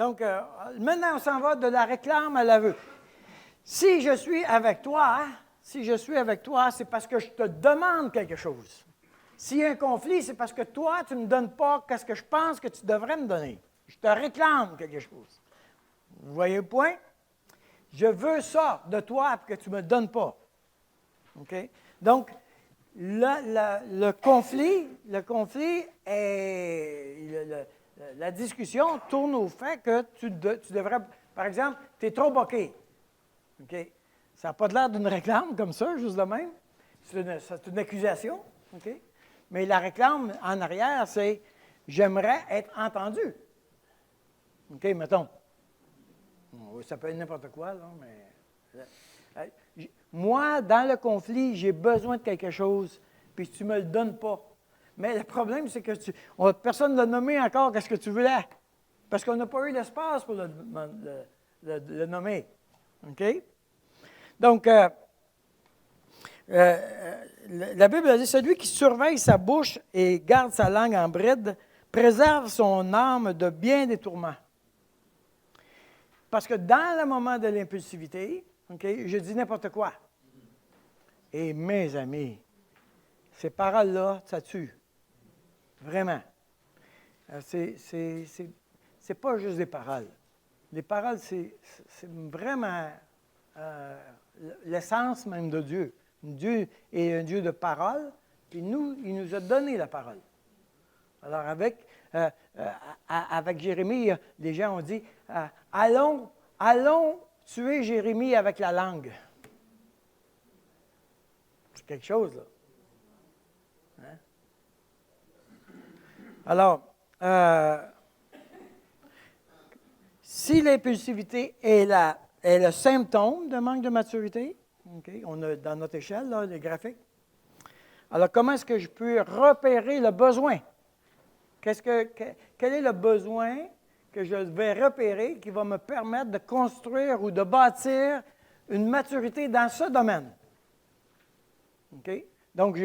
Donc, maintenant, on s'en va de la réclame à l'aveu. Si je suis avec toi, c'est parce que je te demande quelque chose. S'il y a un conflit, c'est parce que toi, tu ne me donnes pas ce que je pense que tu devrais me donner. Je te réclame quelque chose. Vous voyez le point? Je veux ça de toi que tu ne me donnes pas. OK? Donc, le conflit est... la discussion tourne au fait que tu devrais... Par exemple, tu es trop boqué. OK? Ça n'a pas l'air d'une réclame comme ça, juste de même. C'est une accusation. OK? Mais la réclame en arrière, c'est « j'aimerais être entendu ». OK, mettons. Ça peut être n'importe quoi, là, mais... Moi, dans le conflit, j'ai besoin de quelque chose, puis tu ne me le donnes pas. Mais le problème, c'est que personne ne l'a nommé encore qu'est-ce que tu voulais, parce qu'on n'a pas eu l'espace pour le nommer. OK? Donc, la Bible a dit, celui qui surveille sa bouche et garde sa langue en bride, préserve son âme de bien des tourments. Parce que dans le moment de l'impulsivité, okay, je dis n'importe quoi. Et mes amis, ces paroles-là, ça tue. Vraiment. C'est pas juste des paroles. Les paroles, c'est vraiment l'essence même de Dieu. Dieu est un Dieu de parole, puis nous, il nous a donné la parole. Alors, avec Jérémie, les gens ont dit, allons tuer Jérémie avec la langue. C'est quelque chose, là. Hein? Alors, si l'impulsivité est le symptôme d'un manque de maturité, okay, on a dans notre échelle, là, les graphiques, alors comment est-ce que je peux repérer le besoin? Quel est le besoin que je vais repérer qui va me permettre de construire ou de bâtir une maturité dans ce domaine? Okay? Donc,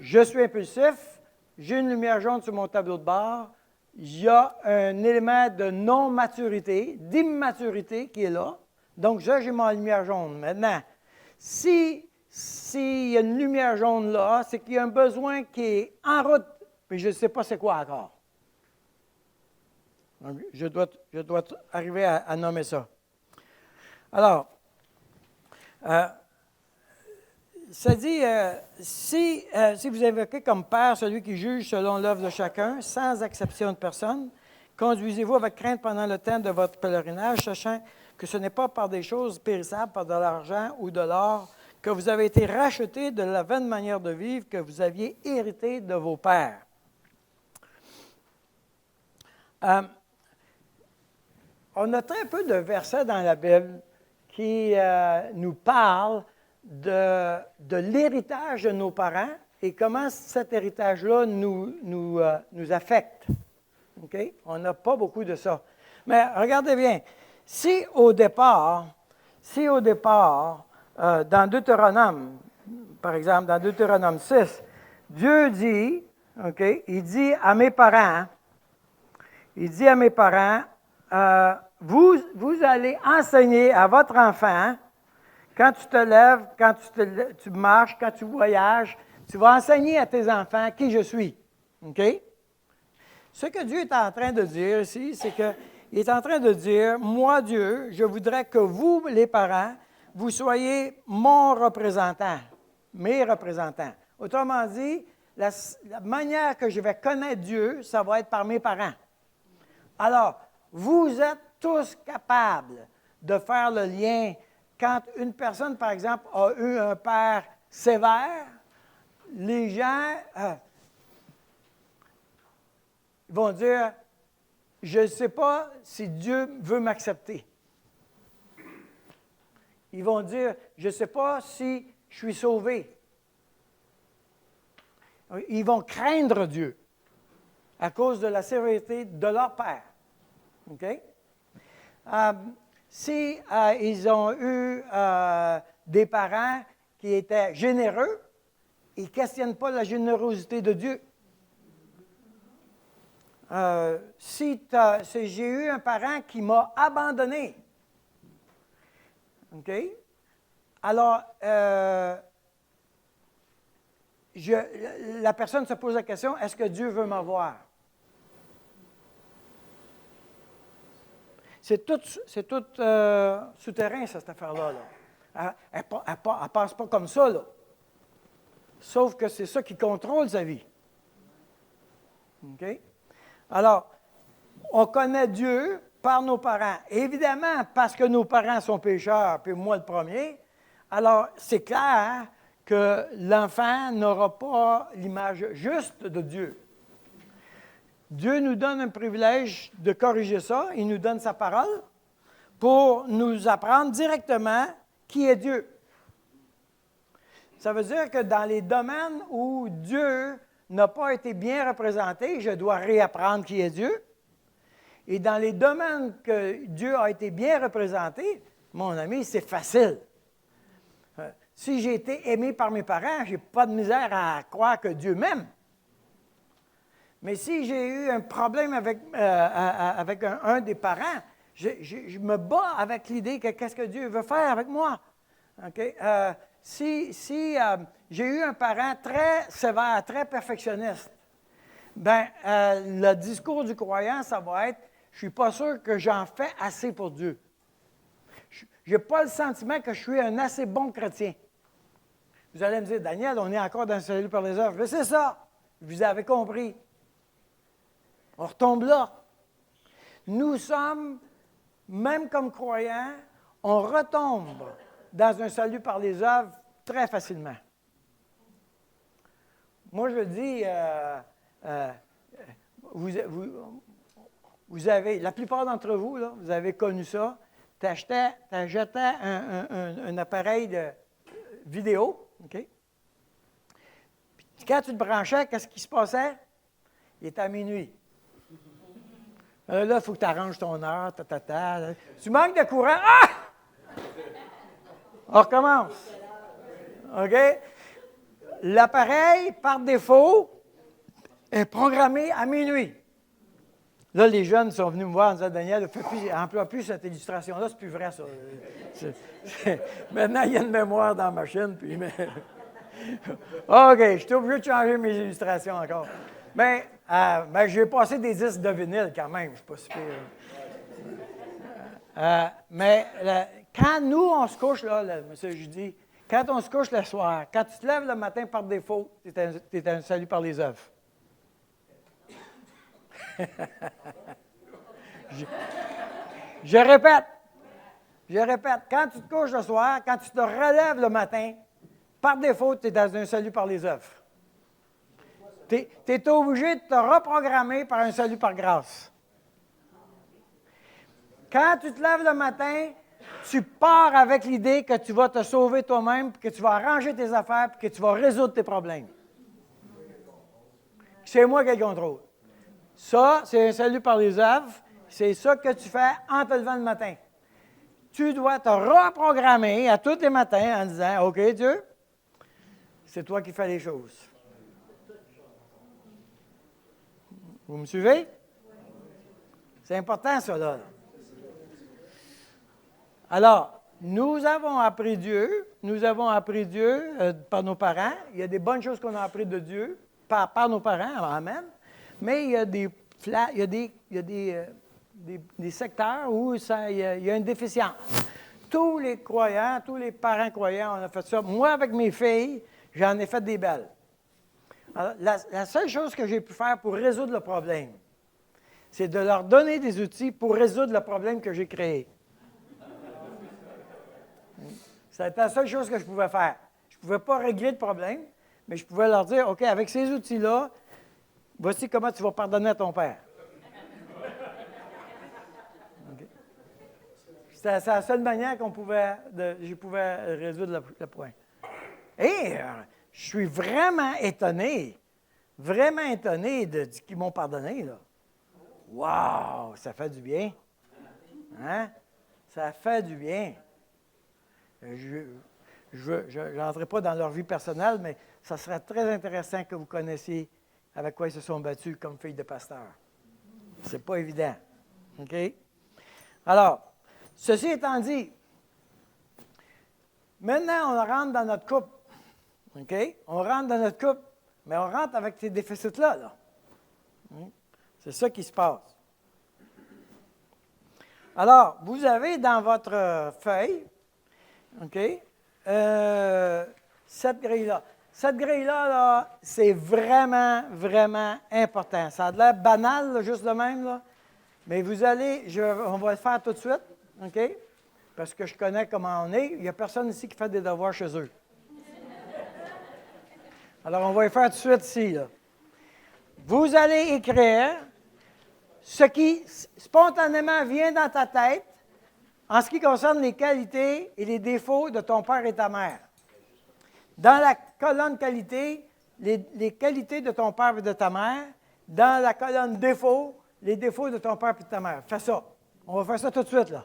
je suis impulsif, j'ai une lumière jaune sur mon tableau de bord, il y a un élément de non-maturité, d'immaturité qui est là. Donc, j'ai ma lumière jaune. Maintenant, s'il y a une lumière jaune là, c'est qu'il y a un besoin qui est en route, mais je ne sais pas c'est quoi encore. Donc, je dois arriver à nommer ça. Alors, ça dit, si vous évoquez comme Père celui qui juge selon l'œuvre de chacun, sans exception de personne, conduisez-vous avec crainte pendant le temps de votre pèlerinage, sachant que ce n'est pas par des choses périssables, par de l'argent ou de l'or, que vous avez été rachetés de la vaine manière de vivre que vous aviez hérité de vos pères. On a très peu de versets dans la Bible qui nous parlent de l'héritage de nos parents et comment cet héritage-là nous affecte. Okay? On n'a pas beaucoup de ça. Mais regardez bien, si au départ, dans Deutéronome, par exemple, dans Deutéronome 6, Dieu dit, okay, il dit à mes parents, vous allez enseigner à votre enfant, quand tu te lèves, quand tu marches, quand tu voyages, tu vas enseigner à tes enfants qui je suis. OK? Ce que Dieu est en train de dire ici, c'est qu'il est en train de dire, moi, Dieu, je voudrais que vous, les parents, vous soyez mon représentant, mes représentants. Autrement dit, la manière que je vais connaître Dieu, ça va être par mes parents. Alors, vous êtes tous capables de faire le lien. Quand une personne, par exemple, a eu un père sévère, les gens vont dire, je ne sais pas si Dieu veut m'accepter. Ils vont dire, je ne sais pas si je suis sauvé. Ils vont craindre Dieu à cause de la sévérité de leur père. OK? Si ils ont eu des parents qui étaient généreux, ils ne questionnent pas la générosité de Dieu. Si j'ai eu un parent qui m'a abandonné, OK? Alors, la personne se pose la question, est-ce que Dieu veut m'avoir? C'est tout souterrain, cette affaire-là. Là. Elle ne passe pas comme ça, là. Sauf que c'est ça qui contrôle sa vie. OK? Alors, on connaît Dieu par nos parents. Évidemment, parce que nos parents sont pécheurs, puis moi le premier, alors c'est clair que l'enfant n'aura pas l'image juste de Dieu. Dieu nous donne un privilège de corriger ça. Il nous donne sa parole pour nous apprendre directement qui est Dieu. Ça veut dire que dans les domaines où Dieu n'a pas été bien représenté, je dois réapprendre qui est Dieu. Et dans les domaines que Dieu a été bien représenté, mon ami, c'est facile. Si j'ai été aimé par mes parents, je n'ai pas de misère à croire que Dieu m'aime. Mais si j'ai eu un problème avec un des parents, je me bats avec l'idée que qu'est-ce que Dieu veut faire avec moi. Okay? Si j'ai eu un parent très sévère, très perfectionniste, le discours du croyant, ça va être, je ne suis pas sûr que j'en fais assez pour Dieu. Je n'ai pas le sentiment que je suis un assez bon chrétien. Vous allez me dire, Daniel, on est encore dans le salut par les œuvres. Mais c'est ça, vous avez compris. On retombe là. Nous sommes, même comme croyants, on retombe dans un salut par les œuvres très facilement. Moi, je dis, vous avez, la plupart d'entre vous, là, vous avez connu ça, tu jetais un appareil de vidéo, OK? Puis quand tu te branchais, qu'est-ce qui se passait? Il était à minuit. Là, il faut que tu arranges ton heure, Tu manques de courant. Ah! On recommence. OK? L'appareil, par défaut, est programmé à minuit. Là, les jeunes sont venus me voir en disant, Daniel, emploie plus cette illustration-là, c'est plus vrai, ça. Maintenant, il y a une mémoire dans la machine, puis... OK, je suis obligé de changer mes illustrations encore. Mais j'ai passé des disques de vinyle quand même, je ne suis pas super... quand nous, on se couche, là, monsieur Judy, quand on se couche le soir, quand tu te lèves le matin par défaut, tu es un salut par les œuvres. Je répète, quand tu te couches le soir, quand tu te relèves le matin, par défaut, tu es dans un salut par les œuvres. Tu es obligé de te reprogrammer par un salut par grâce. Quand tu te lèves le matin, tu pars avec l'idée que tu vas te sauver toi-même, que tu vas arranger tes affaires, puis que tu vas résoudre tes problèmes. C'est moi qui ai le contrôle. Ça, c'est un salut par les œuvres. C'est ça que tu fais en te levant le matin. Tu dois te reprogrammer à tous les matins en disant, OK, Dieu, c'est toi qui fais les choses. Vous me suivez? C'est important, ça, là. Alors, nous avons appris Dieu par nos parents. Il y a des bonnes choses qu'on a apprises de Dieu par nos parents, amen. Mais il y a des secteurs où il y a une déficience. Tous les croyants, tous les parents croyants, on a fait ça. Moi, avec mes filles, j'en ai fait des belles. Alors, la seule chose que j'ai pu faire pour résoudre le problème, c'est de leur donner des outils pour résoudre le problème que j'ai créé. C'était la seule chose que je pouvais faire. Je ne pouvais pas régler le problème, mais je pouvais leur dire, OK, avec ces outils-là, voici comment tu vas pardonner à ton père. Okay. C'est la seule manière je pouvais résoudre le point. Et je suis vraiment étonné de ce qu'ils m'ont pardonné, là. Wow, ça fait du bien. Hein? Ça fait du bien. Je n'entrerai pas dans leur vie personnelle, mais ça serait très intéressant que vous connaissiez avec quoi ils se sont battus comme filles de pasteur. C'est pas évident. OK? Alors, ceci étant dit, maintenant, on rentre dans notre couple. OK? On rentre dans notre couple, mais on rentre avec ces déficits-là. Là. C'est ça qui se passe. Alors, vous avez dans votre feuille, OK, cette grille-là. Cette grille-là, là, c'est vraiment, vraiment important. Ça a l'air banal, là, juste de même, là, mais vous allez, on va le faire tout de suite, OK? Parce que je connais comment on est. Il n'y a personne ici qui fait des devoirs chez eux. Alors, on va le faire tout de suite ici. Là. Vous allez écrire ce qui spontanément vient dans ta tête en ce qui concerne les qualités et les défauts de ton père et ta mère. Dans la colonne qualité, les qualités de ton père et de ta mère. Dans la colonne défauts, les défauts de ton père et de ta mère. Fais ça. On va faire ça tout de suite, là.